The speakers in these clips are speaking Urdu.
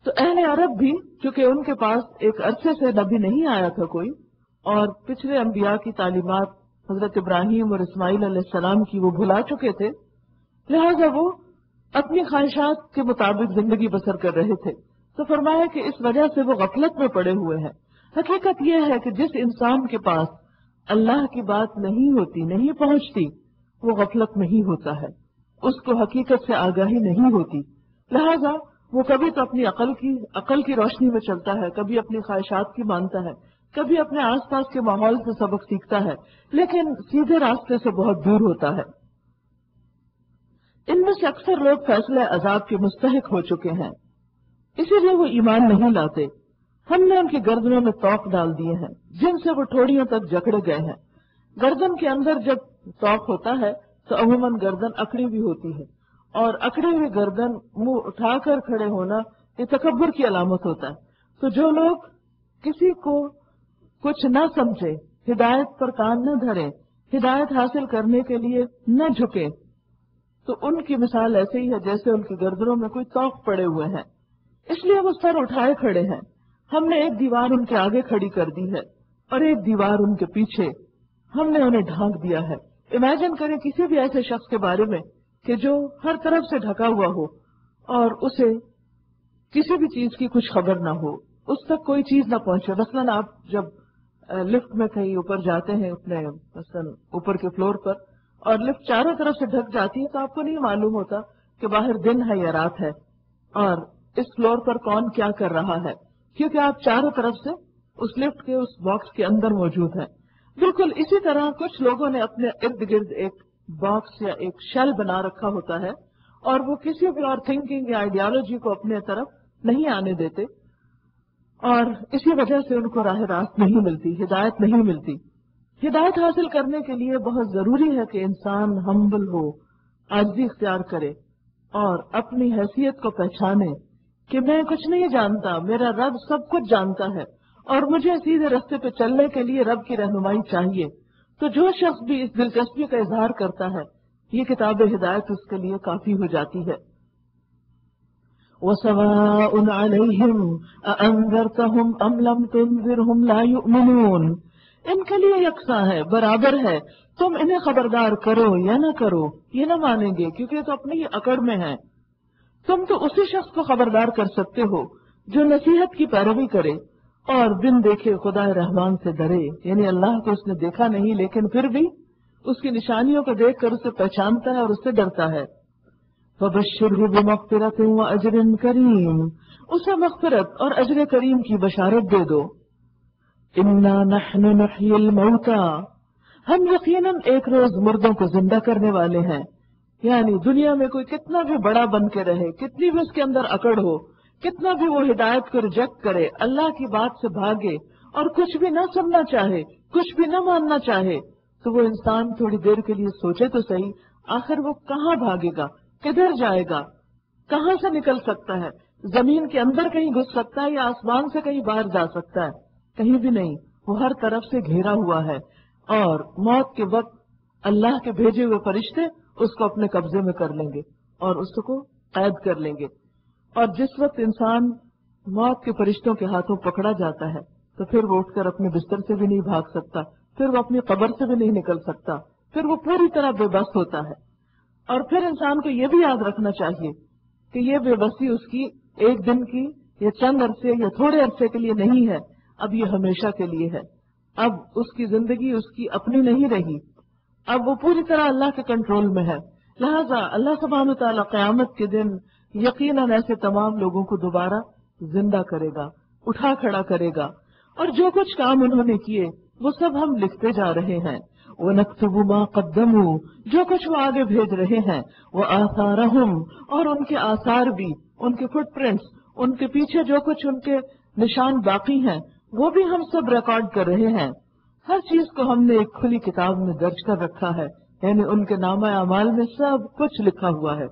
تو اہل عرب بھی چونکہ ان کے پاس ایک عرصے سے نبی نہیں آیا تھا کوئی، اور پچھلے انبیاء کی تعلیمات حضرت ابراہیم اور اسماعیل علیہ السلام کی وہ بھلا چکے تھے، لہذا وہ اپنی خواہشات کے مطابق زندگی بسر کر رہے تھے۔ تو فرمایا کہ اس وجہ سے وہ غفلت میں پڑے ہوئے ہیں۔ حقیقت یہ ہے کہ جس انسان کے پاس اللہ کی بات نہیں ہوتی، نہیں پہنچتی، وہ غفلت میں ہی ہوتا ہے، اس کو حقیقت سے آگاہی نہیں ہوتی، لہذا وہ کبھی تو اپنی عقل کی روشنی میں چلتا ہے، کبھی اپنی خواہشات کی مانتا ہے، کبھی اپنے آس پاس کے ماحول سے سبق سیکھتا ہے، لیکن سیدھے راستے سے بہت دور ہوتا ہے۔ ان میں سے اکثر لوگ فیصلہ عذاب کے مستحق ہو چکے ہیں، اسی لیے وہ ایمان نہیں لاتے۔ ہم نے ان کی گردنوں میں توق ڈال دیے ہیں جن سے وہ ٹھوڑیوں تک جکڑے گئے ہیں۔ گردن کے اندر جب توق ہوتا ہے تو عموماً گردن اکڑی بھی ہوتی ہے، اور اکڑی ہوئی گردن منہ اٹھا کر کھڑے ہونا یہ تکبر کی علامت ہوتا ہے۔ تو جو لوگ کسی کو کچھ نہ سمجھے، ہدایت پر کان نہ دھرے، ہدایت حاصل کرنے کے لیے نہ جھکے، تو ان کی مثال ایسے ہی ہے جیسے ان کی گردنوں میں کوئی توق پڑے ہوئے ہیں، اس لیے وہ سر اٹھائے کھڑے ہیں۔ ہم نے ایک دیوار ان کے آگے کھڑی کر دی ہے اور ایک دیوار ان کے پیچھے، ہم نے انہیں ڈھانک دیا ہے۔ امیجن کریں کسی بھی ایسے شخص کے بارے میں کہ جو ہر طرف سے ڈھکا ہوا ہو اور اسے کسی بھی چیز کی کچھ خبر نہ ہو، اس تک کوئی چیز نہ پہنچے۔ مثلاً آپ جب لفٹ میں کہیں اوپر جاتے ہیں، اپنے مثلاً اوپر کے فلور پر، اور لفٹ چاروں طرف سے ڈھک جاتی ہے تو آپ کو نہیں معلوم ہوتا کہ باہر دن ہے یا رات ہے اور اس فلور پر کون کیا کر رہا ہے، کیونکہ آپ چاروں طرف سے اس لفٹ کے اس باکس کے اندر موجود ہیں۔ بالکل اسی طرح کچھ لوگوں نے اپنے ارد گرد ایک باکس یا ایک شیل بنا رکھا ہوتا ہے اور وہ کسی بھی اور تھنکنگ یا آئیڈیالوجی کو اپنے طرف نہیں آنے دیتے، اور اسی وجہ سے ان کو راہ راست نہیں ملتی، ہدایت نہیں ملتی۔ ہدایت حاصل کرنے کے لیے بہت ضروری ہے کہ انسان ہمبل ہو، عاجزی اختیار کرے اور اپنی حیثیت کو پہچانے کہ میں کچھ نہیں جانتا، میرا رب سب کچھ جانتا ہے اور مجھے سیدھے راستے پہ چلنے کے لیے رب کی رہنمائی چاہیے۔ تو جو شخص بھی اس دلچسپی کا اظہار کرتا ہے، یہ کتاب ہدایت اس کے لیے کافی ہو جاتی ہے۔ وَسَوَاءٌ عَلَيْهِمْ أَأَنذَرْتَهُمْ أَمْ لَمْ تُنذِرْهُمْ لَا يُؤْمِنُونَ، ان کے لیے یکساں ہے، برابر ہے، تم انہیں خبردار کرو یا نہ کرو، یہ نہ مانیں گے کیونکہ یہ تو اپنی اکڑ میں ہیں۔ تم تو اسی شخص کو خبردار کر سکتے ہو جو نصیحت کی پیروی کرے اور بن دیکھے خدا رحمان سے ڈرے، یعنی اللہ کو اس نے دیکھا نہیں لیکن پھر بھی اس کی نشانیوں کو دیکھ کر اسے پہچانتا ہے اور اس سے ڈرتا ہے۔ فَبَشِّرْهُ بِمَغْفِرَةٍ وَأَجْرٍ كَرِيمٍ، اسے مغفرت اور اجر کریم کی بشارت دے دو۔ إِنَّا نَحْنُ نُحْيِي الْمَوْتَى، ہم یقیناً ایک روز مردوں کو زندہ کرنے والے ہیں۔ یعنی دنیا میں کوئی کتنا بھی بڑا بن کے رہے، کتنی بھی اس کے اندر اکڑ ہو، کتنا بھی وہ ہدایت کو ریجیکٹ کرے، اللہ کی بات سے بھاگے اور کچھ بھی نہ سننا چاہے، کچھ بھی نہ ماننا چاہے، تو وہ انسان تھوڑی دیر کے لیے سوچے تو صحیح، آخر وہ کہاں بھاگے گا، کدھر جائے گا، کہاں سے نکل سکتا ہے؟ زمین کے اندر کہیں گھس سکتا ہے یا آسمان سے کہیں باہر جا سکتا ہے؟ کہیں بھی نہیں، وہ ہر طرف سے گھیرا ہوا ہے، اور موت کے وقت اللہ کے بھیجے ہوئے فرشتے اس کو اپنے قبضے میں کر لیں گے اور اس کو قید کر لیں گے۔ اور جس وقت انسان موت کے فرشتوں کے ہاتھوں پکڑا جاتا ہے تو پھر وہ اٹھ کر اپنے بستر سے بھی نہیں بھاگ سکتا، پھر وہ اپنی قبر سے بھی نہیں نکل سکتا، پھر وہ پوری طرح بے بس ہوتا ہے۔ اور پھر انسان کو یہ بھی یاد رکھنا چاہیے کہ یہ بے بسی اس کی ایک دن کی یا چند عرصے یا تھوڑے عرصے کے لیے نہیں ہے، اب یہ ہمیشہ کے لیے ہے۔ اب اس کی زندگی اس کی اپنی نہیں رہی، اب وہ پوری طرح اللہ کے کنٹرول میں ہے۔ لہذا اللہ سبحانہ وتعالی قیامت کے دن یقیناً ایسے تمام لوگوں کو دوبارہ زندہ کرے گا، اٹھا کھڑا کرے گا، اور جو کچھ کام انہوں نے کیے وہ سب ہم لکھتے جا رہے ہیں۔ وَنَكْتُبُ مَا قَدَّمُوا، جو کچھ وہ آگے بھیج رہے ہیں، وَآثَارَهُمْ، اور ان کے آثار بھی، ان کے فٹ پرنٹس، ان کے پیچھے جو کچھ ان کے نشان باقی ہیں وہ بھی ہم سب ریکارڈ کر رہے ہیں۔ ہر چیز کو ہم نے ایک کھلی کتاب میں درج کر رکھا ہے، یعنی ان کے نامہ اعمال میں سب کچھ لکھا ہوا ہے۔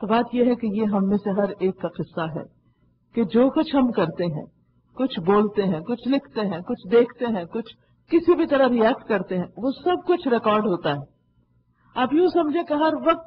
تو بات یہ ہے کہ یہ ہم میں سے ہر ایک کا قصہ ہے کہ جو کچھ ہم کرتے ہیں، کچھ بولتے ہیں، کچھ لکھتے ہیں، کچھ دیکھتے ہیں، کچھ کسی بھی طرح ریئیکٹ کرتے ہیں، وہ سب کچھ ریکارڈ ہوتا ہے۔ آپ یوں سمجھے کہ ہر وقت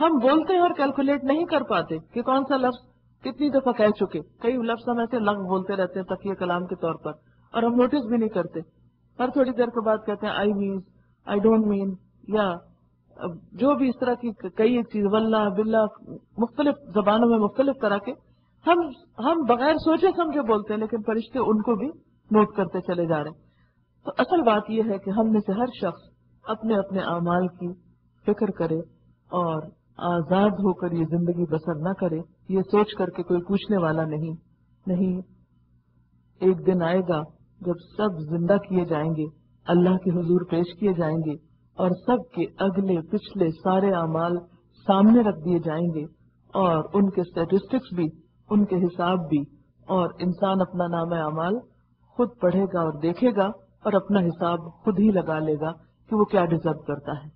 ہم بولتے ہیں اور کیلکولیٹ نہیں کر پاتے کہ کون سا لفظ کتنی دفعہ کہہ چکے. کئی لفظ ہم ایسے لغو بولتے رہتے ہیں تقیہ کلام کے طور پر اور ہم نوٹس بھی نہیں کرتے. ہر تھوڑی دیر کے بعد کہتے ہیں I means, I don't mean, یا جو بھی اس طرح کی کئی ایک چیز، واللہ باللہ، مختلف زبانوں میں مختلف طرح کے ہم بغیر سوچے سمجھے بولتے ہیں، لیکن فرشتے ان کو بھی نوٹ کرتے چلے جا رہے ہیں. تو اصل بات یہ ہے کہ ہم میں سے ہر شخص اپنے اپنے اعمال کی فکر کرے اور آزاد ہو کر یہ زندگی بسر نہ کرے، یہ سوچ کر کے کوئی پوچھنے والا نہیں. ایک دن آئے گا جب سب زندہ کیے جائیں گے، اللہ کے حضور پیش کیے جائیں گے اور سب کے اگلے پچھلے سارے اعمال سامنے رکھ دیے جائیں گے، اور ان کے اسٹیٹسٹکس بھی، ان کے حساب بھی، اور انسان اپنا نام اعمال خود پڑھے گا اور دیکھے گا اور اپنا حساب خود ہی لگا لے گا کہ وہ کیا ڈیزرو کرتا ہے.